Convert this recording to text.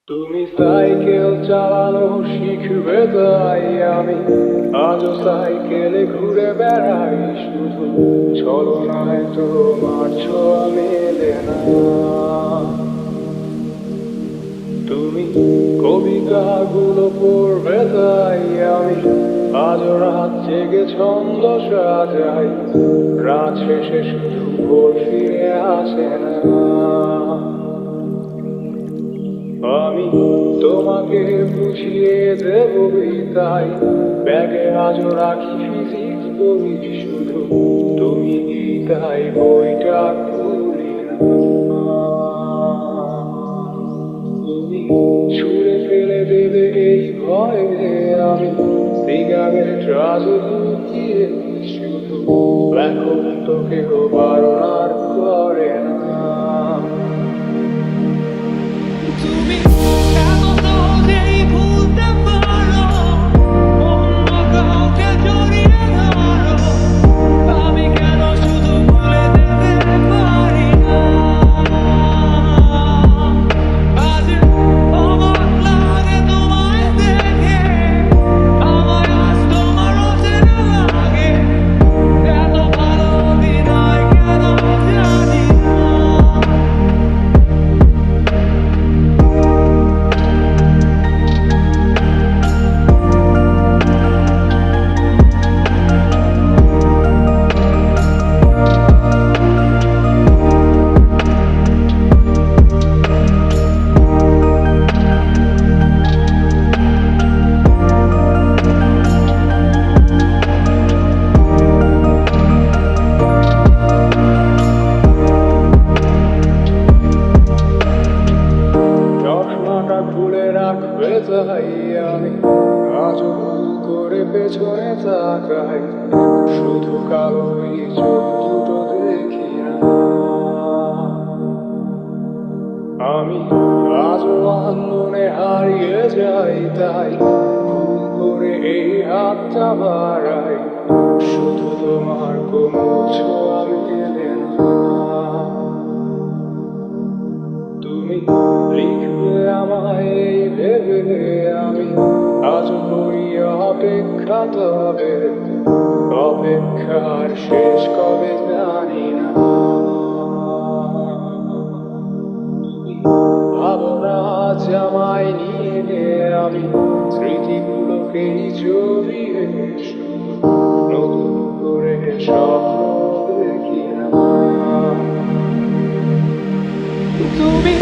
তুমি সাইকেল চালানো শিখবে তাই আমি আজও সাইকেলে ঘুরে বেড়াই, শুধু ছলনায় তোমার ছোঁয়া মেলে না। তুমি কবিতাগুলো পড়বে তাই আমি আজও রাত জেগে ছন্দ সাজাই, রাত শেষে শুধু ভোর ফিরে আসে না। আমি তোমাকে বুঝিয়ে দেব তাই ব্যাগে আজও রাখি ফিজিক্স বই, শুধু তুমি তাই বইটা খুলি না। তুমি ছুঁড়ে ফেলে দেবে এই ভয়ে আমি সিগারেট রাজু লুকিয়ে, শুধু লেখক তো কেউ বারণ আর করে না। তুমি এত সহজেই ভুলতে পারো, অন্য কাউকে জড়িয়ে ধরো, আমি কেন শুধু ভুলে যেতে পারি না? আজ অবাক লাগে তোমায় দেখে, আমায় আজ তোমার অচেনা লাগে, এত ভালো অভিনয় কেন জানি না। চশমাটা খুলে রাখবে তাই আমি আজও ভুল করে পেছনে তাকাই, শুধু কালোই চোখ দুটো দেখি না। আমি আজও আন্দোলনে হারিয়ে যাই তাই ভুল করে এই হাতটা বাড়াই, শুধু তোমার কোমল ছোঁয়া মেলে না। তুমি লিখবে আমায় এই ভেবে আমি আজ করি অপেক্ষা, তবে অপেক্ষার শেষ কবে জানি না। তুমি ভাবো না আজ আমায় নিয়ে আমি স্মৃতিগুলোকেই জড়িয়ে, শুধু নতুন করে স্বপ্ন দেখি না। তুমি